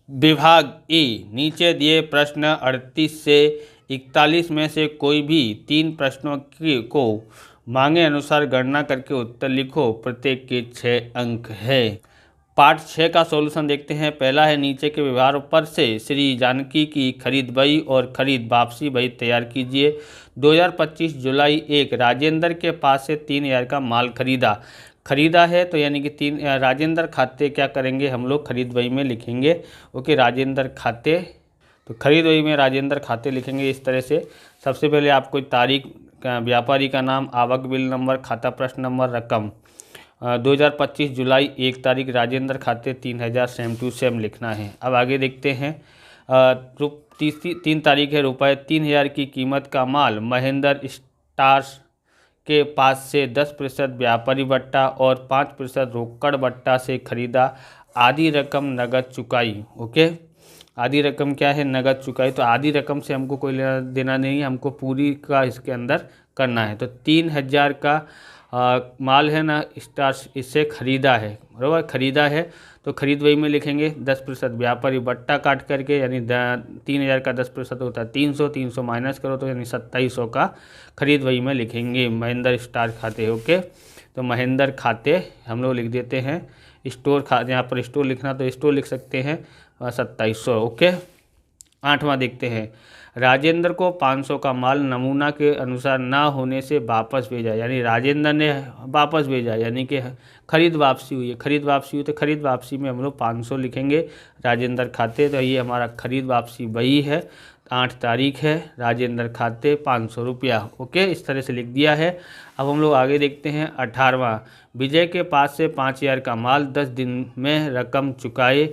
विभाग ए, नीचे दिए प्रश्न 38 से 41 में से कोई भी 3 प्रश्नों को मांगे अनुसार गणना करके उत्तर लिखो। प्रत्येक के 6 अंक है। पार्ट 6 का सॉल्यूशन देखते हैं। पहला है, नीचे के विभागों पर से श्री जानकी की खरीद बही और खरीद वापसी बही तैयार कीजिए। 2025 जुलाई 1 राजेंद्र के पास से 3000 का माल खरीदा है, तो यानी कि राजेंद्र खाते क्या करेंगे हम लोग खरीद बही में लिखेंगे। ओके, राजेंद्र खाते, तो खरीद बही में राजेंद्र खाते लिखेंगे इस तरह से। सबसे पहले आपको तारीख, व्यापारी का नाम, आवक बिल नंबर, खाता प्रश्न नंबर, रकम 2025 जुलाई 1 तारीख राजेंद्र खाते 3000 सेम टू सेम लिखना है। अब आगे देखते हैं। 3 तारीख है, रुपये 3000 की कीमत का माल महेंद्र स्टार्स के पास से 10% व्यापारी बट्टा और 5% रोकड़ बट्टा से खरीदा। आधी रकम नगद चुकाई। ओके, आधी रकम क्या है? नगद चुकाई। तो आधी रकम से हमको कोई लेना देना नहीं है, हमको पूरी का इसके अंदर करना है। तो 3000 का माल है ना स्टार्स, इससे खरीदा है, बराबर, खरीदा है। तो खरीद वही में लिखेंगे 10% व्यापारी बट्टा काट करके, यानी 3000 का 10% होता है 300, 300 माइनस करो तो यानी 2700 का खरीद वही में लिखेंगे महेंद्र स्टार खाते। ओके, तो महेंद्र खाते हम लोग लिख देते हैं। स्टोर खाते, यहाँ पर स्टोर लिखना तो स्टोर लिख सकते हैं 2700। ओके, 8वां देखते हैं। राजेंद्र को 500 का माल नमूना के अनुसार ना होने से वापस भेजा, यानी राजेंद्र ने वापस भेजा, यानी कि खरीद वापसी हुई है। खरीद वापसी हुई तो खरीद वापसी में हम लोग 500 लिखेंगे राजेंद्र खाते। तो ये हमारा खरीद वापसी वही है। 8 तारीख है, राजेंद्र खाते 500 रुपया। ओके, इस तरह से लिख दिया है। अब हम लोग आगे देखते हैं। 18वां, विजय के पास से 5000 का माल 10 दिन में रकम चुकाए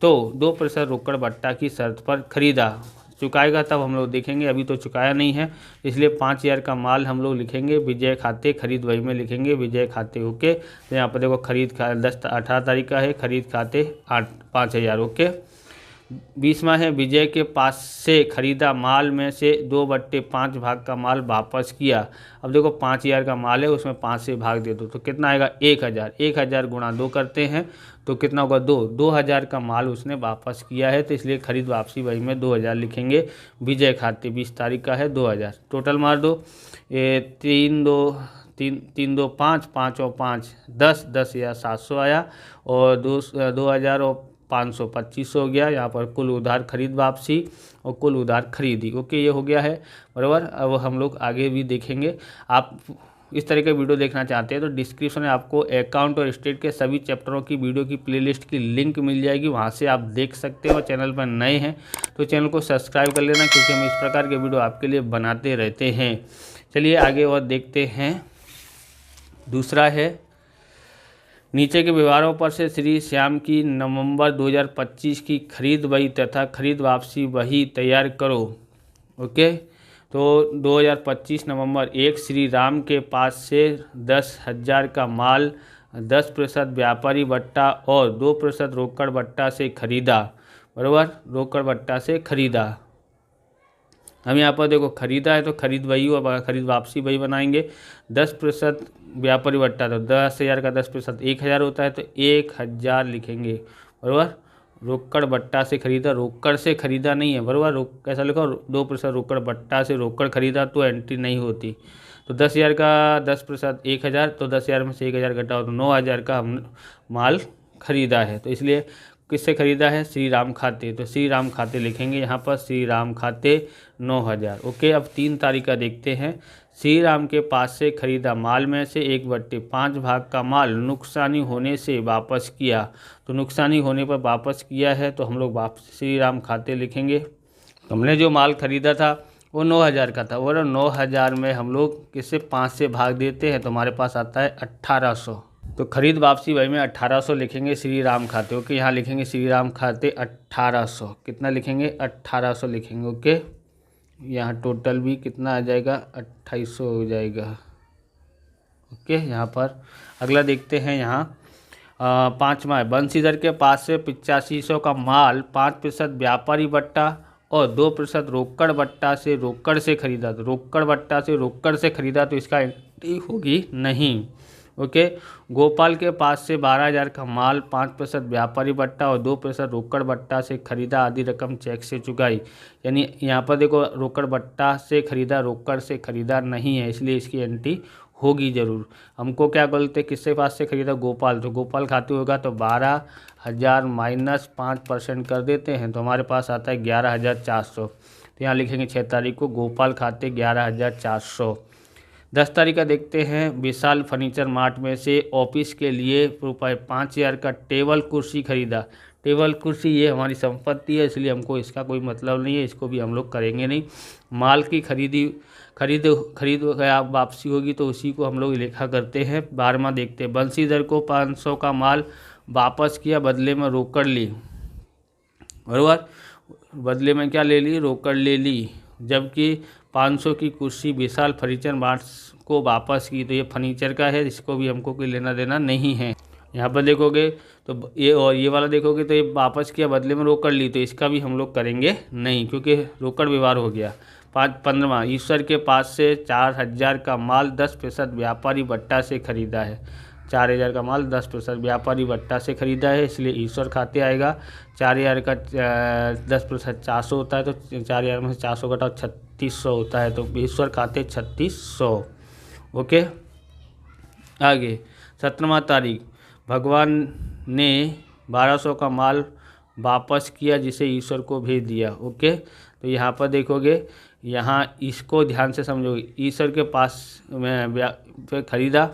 तो 2% रोकड़ बट्टा की शर्त पर खरीदा। चुकाएगा तब हम लोग देखेंगे, अभी तो चुकाया नहीं है, इसलिए 5000 का माल हम लोग लिखेंगे विजय खाते, खरीद वही में लिखेंगे विजय खाते। ओके, तो यहाँ पर देखो खरीद 18 तारीख का है, खरीद खाते 5000। ओके, 20वां है, विजय के पास से खरीदा माल में से 2/5 भाग का माल वापस किया। अब देखो 5000 का माल है, उसमें 5 से भाग दे दो तो कितना आएगा? 1000। 1000 गुणा 2 करते हैं तो कितना होगा? 2000 का माल उसने वापस किया है, तो इसलिए खरीद वापसी वही में 2000 लिखेंगे। विजय खाते 20 तारीख का है 2000। टोटल मार दो, 3 2 5, 5 और 5 10, 10,000 700 आया, और 2000 और 500 2500 हो गया। यहाँ पर कुल उधार खरीद वापसी और कुल उधार खरीदी। ओके, ये हो गया है, बराबर। अब हम लोग आगे भी देखेंगे। आप इस तरह के वीडियो देखना चाहते हैं तो डिस्क्रिप्शन में आपको अकाउंट और स्टेट के सभी चैप्टरों की वीडियो की प्लेलिस्ट की लिंक मिल जाएगी, वहाँ से आप देख सकते हो। चैनल पर नए हैं तो चैनल को सब्सक्राइब कर लेना, क्योंकि हम इस प्रकार के वीडियो आपके लिए बनाते रहते हैं। चलिए आगे और देखते हैं। दूसरा है, नीचे के व्यवहारों पर से श्री श्याम की नवंबर 2025 की खरीद बही तथा खरीद वापसी बही तैयार करो। ओके, तो 2025 नवंबर 1 श्री राम के पास से 10,000 का माल 10% व्यापारी बट्टा और 2% रोकड़ बट्टा से खरीदा, बराबर, रोकड़ बट्टा से खरीदा। हम यहाँ पर देखो खरीदा है तो खरीद वही और खरीद वापसी वही बनाएंगे। 10% व्यापारी बट्टा, तो 10,000 का 10% 1000 होता है, तो 1000 लिखेंगे, बराबर। रोकड़ बट्टा से खरीदा, रोकड़ से खरीदा नहीं है, बराबर। कैसा लिखो? 2% रोकड़ बट्टा से रोकड़ खरीदा तो एंट्री नहीं होती। तो 10,000 का 10% 1000, तो 10,000 में से 1000 घटाओ तो 9000 का हम माल खरीदा है। तो इसलिए किससे खरीदा है? श्री राम खाते, तो श्री राम खाते लिखेंगे यहाँ पर, श्री राम खाते 9000। ओके, अब 3 तारीख का देखते हैं। श्री राम के पास से खरीदा माल में से 1/5 भाग का माल नुकसानी होने से वापस किया। तो नुकसानी होने पर वापस किया है, तो हम लोग वापस श्री राम खाते लिखेंगे। हमने जो माल खरीदा था वो 9000 का था, और 9000 में हम लोग किससे 5 से भाग देते हैं, तो हमारे पास आता है 1800। तो खरीद वापसी वही में 1800 लिखेंगे श्री राम खाते। ओके, यहाँ लिखेंगे श्री राम खाते 1800। कितना लिखेंगे? 1800 लिखेंगे। ओके, यहाँ टोटल भी कितना आ जाएगा? 2800 हो जाएगा। ओके, यहाँ पर अगला देखते हैं। यहाँ 5वां है, बंशीधर के पास से 8500 का माल 5% व्यापारी बट्टा और 2% रोकड़ बट्टा से रोकड़ से खरीदा। तो रोकड़ बट्टा से रोकड़ से खरीदा, तो इसका एंट्री होगी नहीं। ओके। गोपाल के पास से 12,000 का माल 5% व्यापारी बट्टा और 2% रोकड़ बट्टा से खरीदा, आधी रकम चेक से चुकाई। यानी यहाँ पर देखो रोकड़ बट्टा से खरीदा, रोकड़ से खरीदा नहीं है, इसलिए इसकी एंट्री होगी जरूर। हमको क्या बोलते, किससे पास से खरीदा, गोपाल, तो गोपाल खाते होगा तो 12,000 माइनस 5% कर देते हैं तो हमारे पास आता है 11,400। तो यहाँ लिखेंगे 6 तारीख को गोपाल खाते 11,400। 10 तारीख का देखते हैं, विशाल फर्नीचर मार्ट में से ऑफिस के लिए ₹5,000 का टेबल कुर्सी खरीदा। टेबल कुर्सी ये हमारी संपत्ति है, इसलिए हमको इसका कोई मतलब नहीं है, इसको भी हम लोग करेंगे नहीं। माल की खरीद वापसी होगी तो उसी को हम लोग लेखा करते हैं। 12वां देखते हैं, बंशीधर को 500 का माल वापस किया, बदले में रोकड़ ली, बराबर, बदले में क्या ले ली, रोकड़ ले ली। जबकि 500 की कुर्सी विशाल फर्नीचर मार्ट को वापस की, तो ये फर्नीचर का है, इसको भी हमको कोई लेना देना नहीं है। यहाँ पर देखोगे तो ये और ये वाला देखोगे तो ये वापस किया, बदले में रोकड़ ली, तो इसका भी हम लोग करेंगे नहीं क्योंकि रोकड़ व्यवहार हो गया। 15वां, ईश्वर के पास से 4,000 का माल 10% व्यापारी बट्टा से खरीदा है। 4,000 का माल 10% व्यापारी बट्टा से खरीदा है, इसलिए ईश्वर खाते आएगा। 4,000 का 10% 400 होता है, तो 4,000 में से 400 घटाओ 3,600 होता है, तो ईश्वर खाते 3,600। ओके, आगे 17वां तारीख, भगवान ने 1,200 का माल वापस किया जिसे ईश्वर को भेज दिया। ओके, तो यहाँ पर देखोगे, यहाँ इसको ध्यान से समझोगे, ईश्वर के पास में खरीदा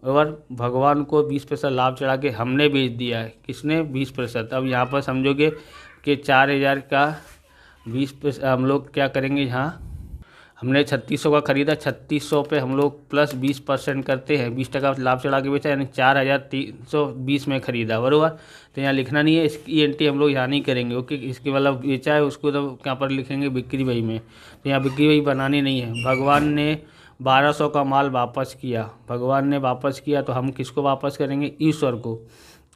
और भगवान को 20% लाभ चढ़ा के हमने बेच दिया है। किसने, 20%। अब यहाँ पर समझोगे कि 4,000 का 20% हम लोग क्या करेंगे, यहाँ हमने 3,600 का खरीदा, 3,600 पे हम लोग प्लस 20% करते हैं, 20% लाभ चढ़ा के बेचा, यानी 4,320 में खरीदा, बराबर। तो यहाँ लिखना नहीं है, इसकी एंट्री हम लोग यहाँ नहीं करेंगे। ओके, इसके मतलब बेचा है उसको तो यहाँ पर लिखेंगे बिक्री बही में, तो यहाँ बिक्री बही बनानी नहीं है। भगवान ने 1,200 का माल वापस किया, भगवान ने वापस किया तो हम किसको वापस करेंगे, ईश्वर को।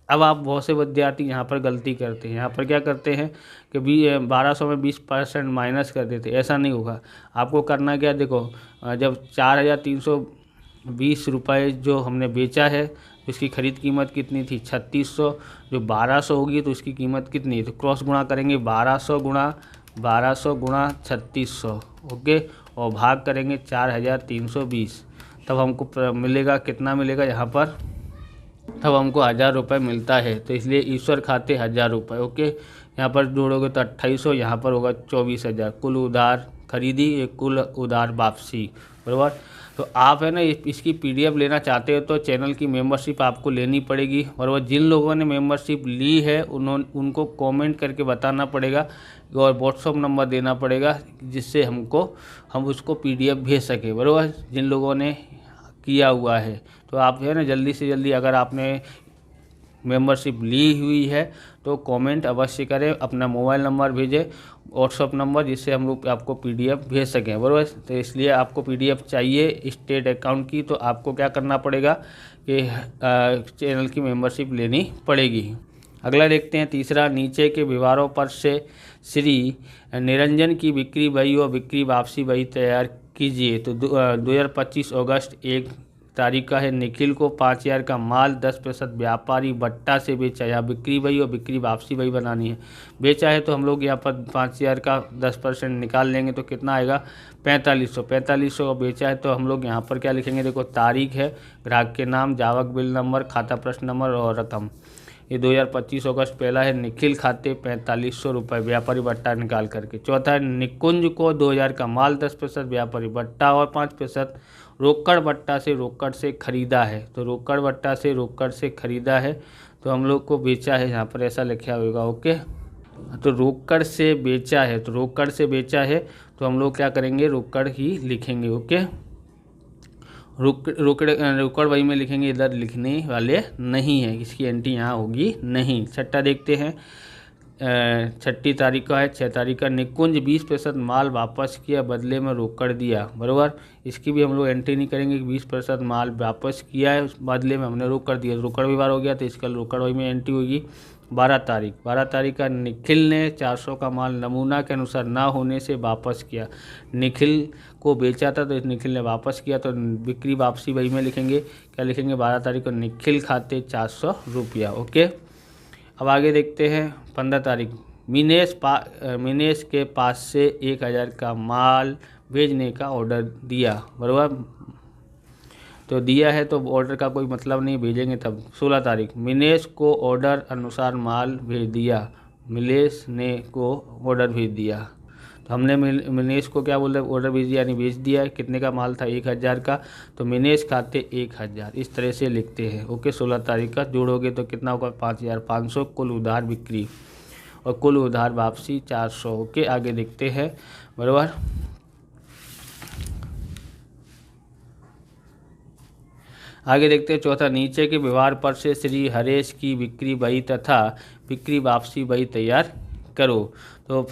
अब आप बहुत से विद्यार्थी यहाँ पर गलती करते हैं, यहाँ पर क्या करते हैं कि 1,200 में 20% माइनस कर देते, ऐसा नहीं होगा। आपको करना क्या, देखो जब 4,320 रुपये जो हमने बेचा है, उसकी खरीद कीमत कितनी थी, 3,600, जो 1,200 होगी तो उसकी कीमत कितनी है, तो क्रॉस गुणा करेंगे, 1,200 गुणा 3,600, ओके, और भाग करेंगे 4,320, तब हमको मिलेगा, कितना मिलेगा यहाँ पर, तब हमको 1,000 रुपये मिलता है। तो इसलिए ईश्वर खाते 1,000 रुपये। ओके, यहाँ पर जोड़ोगे तो 2,800, यहाँ पर होगा 24,000। कुल उधार खरीदी, एक कुल उधार वापसी, बराबर। तो आप है ना इसकी PDF लेना चाहते हो तो चैनल की मेंबरशिप आपको लेनी पड़ेगी, बराबर। जिन लोगों ने मेंबरशिप ली है उनको कमेंट करके बताना पड़ेगा और व्हाट्सअप नंबर देना पड़ेगा, जिससे हम उसको PDF भेज सकें, बराबर। जिन लोगों ने किया हुआ है तो आप है ना जल्दी से जल्दी, अगर आपने मेंबरशिप ली हुई है तो कमेंट अवश्य करें, अपना मोबाइल नंबर भेजें, व्हाट्सअप नंबर, जिससे हम लोग आपको PDF भेज सकें, बराबर। तो इसलिए आपको PDF चाहिए स्टेट अकाउंट की, तो आपको क्या करना पड़ेगा कि चैनल की मेंबरशिप लेनी पड़ेगी। अगला देखते हैं, तीसरा, नीचे के व्यवहारों पर से श्री निरंजन की बिक्री बही और बिक्री वापसी बही तैयार कीजिए। तो 2025 अगस्त 1 तारीख का है। निखिल को 5,000 का माल 10% व्यापारी बट्टा से बेचा, या बिक्री बही और बिक्री वापसी बही बनानी है। बेचा है तो हम लोग यहाँ पर 5,000 का 10% निकाल लेंगे तो कितना आएगा, 4,500। 4,500 बेचा है तो हम लोग यहाँ पर क्या लिखेंगे, देखो तारीख है, ग्राहक के नाम, जावक बिल नंबर, खाता प्रश्न नंबर और रकम। ये 2025 अगस्त पहला है, निखिल खाते 4,500 रुपये व्यापारी बट्टा निकाल करके। चौथा है, निकुंज को 2,000 का माल 10% व्यापारी बट्टा और 5% रोकड़ बट्टा से रोकड़ से खरीदा है। तो रोकड़ बट्टा से रोकड़ से खरीदा है तो हम लोग को बेचा है, यहाँ पर ऐसा लिखा होगा। ओके, तो रोकड़ से बेचा है, तो रोकड़ से बेचा है तो हम लोग क्या करेंगे, रोकड़ ही लिखेंगे। ओके, रोकड़ वही में लिखेंगे, इधर लिखने वाले नहीं है, इसकी एंट्री यहाँ होगी नहीं। छठा देखते हैं, 6 तारीख का है, 6 तारीख का, निकुंज 20% माल वापस किया, बदले में रोकड़ दिया, बराबर। इसकी भी हम लोग एंट्री नहीं करेंगे कि 20% माल वापस किया है, उस बदले में हमने रोकड़ दिया, रोकड़ व्यवहार हो गया तो इसका रोकड़ वही में एंट्री होगी। 12 तारीख का निखिल ने 400 का माल नमूना के अनुसार ना होने से वापस किया। निखिल को बेचा था तो निखिल ने वापस किया, तो बिक्री वापसी वही में लिखेंगे, क्या लिखेंगे 12 तारीख को निखिल खाते 400 रुपया। ओके, अब आगे देखते हैं 15 तारीख। मिनेश के पास से 1000 का माल भेजने का ऑर्डर दिया, बराबर, तो दिया है तो ऑर्डर का कोई मतलब नहीं, भेजेंगे तब। 16 तारीख मिनेश को ऑर्डर अनुसार माल भेज दिया, मिलेश ने को ऑर्डर भेज दिया, तो हमने मिनेश को क्या बोल रहे, ऑर्डर भेज दिया यानी भेज दिया। कितने का माल था 1000 का, तो मिनेश खाते 1000, इस तरह से लिखते हैं। ओके, 16 तारीख का जोड़ोगे तो कितना होगा 5500 कुल उधार बिक्री और कुल उधार वापसी 400। ओके, आगे देखते हैं, बराबर। आगे देखते हैं चौथा, नीचे के व्यवहार पर से श्री हरेश की बिक्री बही तथा बिक्री वापसी बही तैयार करो। तो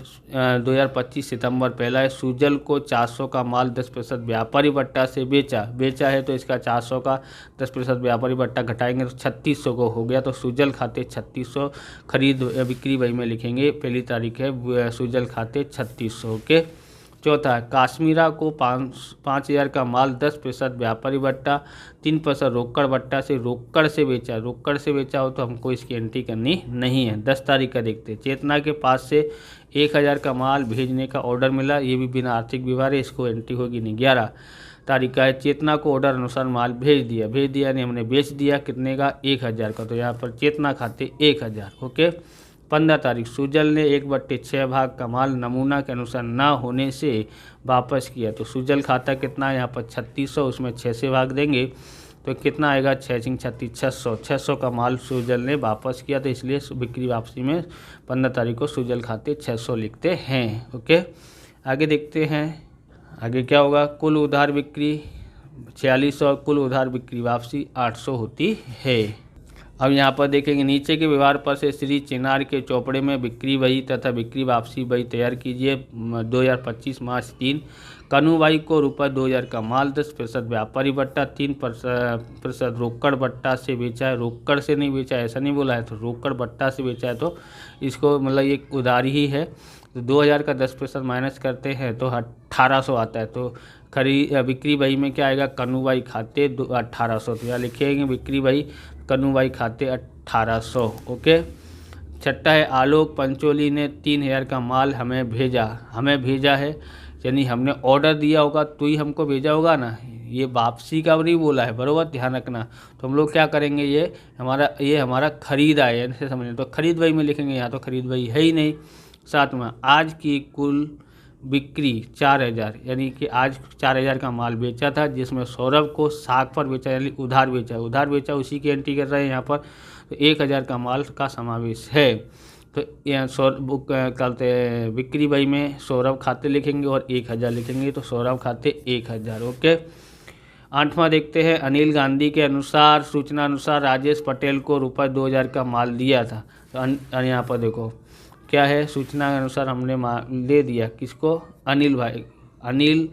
2025 सितंबर पहला है, सुजल को 400 का माल 10% व्यापारी भट्टा से बेचा है, तो इसका 400 का 10% व्यापारी भट्टा घटाएंगे तो 3600 को हो गया, तो सुजल खाते 3600 खरीद बिक्री बही में लिखेंगे, पहली तारीख है, सुजल खाते 3600। ओके, चौथा, काश्मीरा को 5000 का माल 10% व्यापारी भट्टा 3% रोकड़ से बेचा हो तो हमको इसकी एंट्री करनी नहीं है। 10 तारीख का देखते हैं, चेतना के पास से 1000 का माल भेजने का ऑर्डर मिला, ये भी बिना आर्थिक व्यवहार है, इसको एंट्री होगी नहीं। 11 तारीख का है, चेतना को ऑर्डर अनुसार माल भेज दिया यानी हमने बेच दिया, कितने का 1000 का, तो यहाँ पर चेतना खाते 1000। ओके, 15 तारीख सुजल ने 1/6 भाग का माल नमूना के अनुसार ना होने से वापस किया, तो सुजल खाता कितना है यहाँ पर 3600, उसमें 6 से भाग देंगे तो कितना आएगा 6 36 600 का माल सुजल ने वापस किया, तो इसलिए बिक्री वापसी में 15 तारीख को सुजल खाते 600 लिखते हैं। ओके, आगे देखते हैं, आगे क्या होगा, कुल उधार बिक्री 4600 और कुल उधार बिक्री वापसी 800 होती है। अब यहाँ पर देखेंगे नीचे के व्यवहार पर से श्री चिनार के चौपड़े में बिक्री बही तथा बिक्री वापसी बही तैयार कीजिए। 2025 मार्च 3, कन्हूबाई को ₹2000 का माल 10% व्यापारी भट्टा 3% रोकड़ भट्टा से बेचा है, रोकड़ से नहीं बेचा है ऐसा नहीं बोला है, तो रोकड़ भट्टा से बेचा है, तो इसको मतलब ये उधारी ही है, तो 2000 का 10% माइनस करते हैं तो 1800 आता है, तो बिक्री बही में क्या आएगा, कन्हूबाई खाते 1800, तो यहाँ लिखेंगे बिक्री बही कन्हूबाई खाते 1800। ओके, छठा है, आलोक पंचोली ने 3000 का माल हमें भेजा है, यानी हमने ऑर्डर दिया होगा तो ही हमको भेजा होगा ना, ये वापसी का नहीं बोला है, बराबर, ध्यान रखना। तो हम लोग क्या करेंगे, ये हमारा खरीदा है ऐसे समझें, तो खरीद बही में लिखेंगे, यहाँ तो खरीद बही है ही नहीं। 7वां, आज की कुल बिक्री 4000, यानी कि आज 4000 का माल बेचा था, जिसमें सौरभ को साख पर बेचा यानी उधार बेचा उसी की एंट्री कर रहे हैं यहाँ पर, तो 1000 का माल का समावेश है, तो कहते बिक्री बही में सौरभ खाते लिखेंगे और 1000 लिखेंगे, तो सौरभ खाते 1000। ओके, 8वां देखते हैं, अनिल गांधी के अनुसार सूचना अनुसार राजेश पटेल को ₹2000 का माल दिया था, तो यहाँ पर देखो क्या है, सूचना के अनुसार हमने दे दिया किसको, अनिल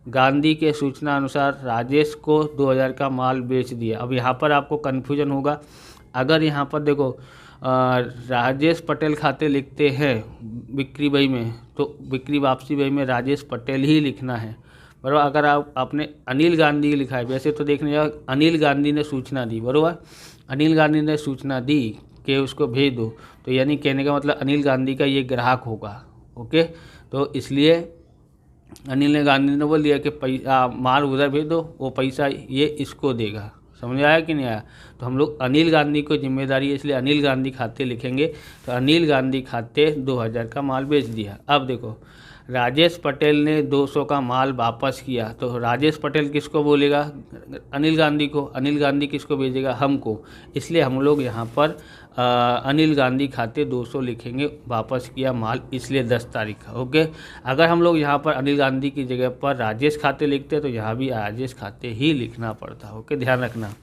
गांधी के सूचना अनुसार राजेश को 2000 का माल बेच दिया। अब यहाँ पर आपको कन्फ्यूजन होगा, अगर यहाँ पर देखो राजेश पटेल खाते लिखते हैं बिक्री बही में, तो बिक्री वापसी बही में राजेश पटेल ही लिखना है, बराबर। अगर आपने अनिल गांधी लिखा है, वैसे तो देखने जाओ अनिल गांधी ने सूचना दी, बराबर, अनिल गांधी ने सूचना दी कि उसको भेज दो, तो यानी कहने का मतलब अनिल गांधी का ये ग्राहक होगा। ओके, तो इसलिए अनिल गांधी ने बोल दिया कि माल उधर भेज दो, वो पैसा ये इसको देगा, समझ आया कि नहीं आया। तो हम लोग अनिल गांधी को जिम्मेदारी है, इसलिए अनिल गांधी खाते लिखेंगे, तो अनिल गांधी खाते 2000 का माल बेच दिया। अब देखो राजेश पटेल ने 200 का माल वापस किया, तो राजेश पटेल किसको बोलेगा, अनिल गांधी को, अनिल गांधी किसको भेजेगा, हमको, इसलिए हम लोग यहाँ पर अनिल गांधी खाते 200 लिखेंगे, वापस किया माल, इसलिए 10 तारीख का। ओके, अगर हम लोग यहाँ पर अनिल गांधी की जगह पर राजेश खाते लिखते तो यहाँ भी राजेश खाते ही लिखना पड़ता। ओके, ध्यान रखना।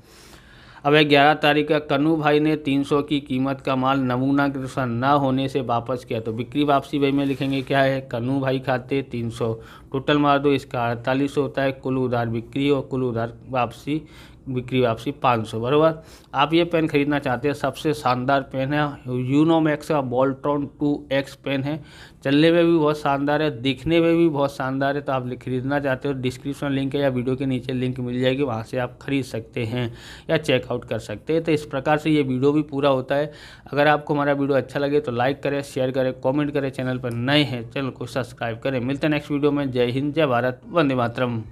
अब 11 तारीख का, कन्नू भाई ने 300 की कीमत का माल नमूना के अनुसार ना होने से वापस किया, तो बिक्री वापसी बही में लिखेंगे क्या है, कन्नू भाई खाते 300, टोटल मार दो इसका 4800 होता है, कुल उधार बिक्री और कुल उधार वापसी बिक्री वापसी 500। बराबर, आप ये पेन खरीदना चाहते हैं, सबसे शानदार पेन है यूनोमैक्स का बोल्ट्रॉन 2X पेन है, चलने में भी बहुत शानदार है, दिखने में भी बहुत शानदार है। तो आप खरीदना चाहते हो, डिस्क्रिप्शन लिंक है या वीडियो के नीचे लिंक मिल जाएगी, वहाँ से आप खरीद सकते हैं या चेकआउट कर सकते हैं। तो इस प्रकार से ये वीडियो भी पूरा होता है। अगर आपको हमारा वीडियो अच्छा लगे तो लाइक करें, शेयर करें, कॉमेंट करें, चैनल पर नए हैं चैनल को सब्सक्राइब करें। मिलते हैं नेक्स्ट वीडियो में। जय हिंद, जय भारत, वंदे मातरम।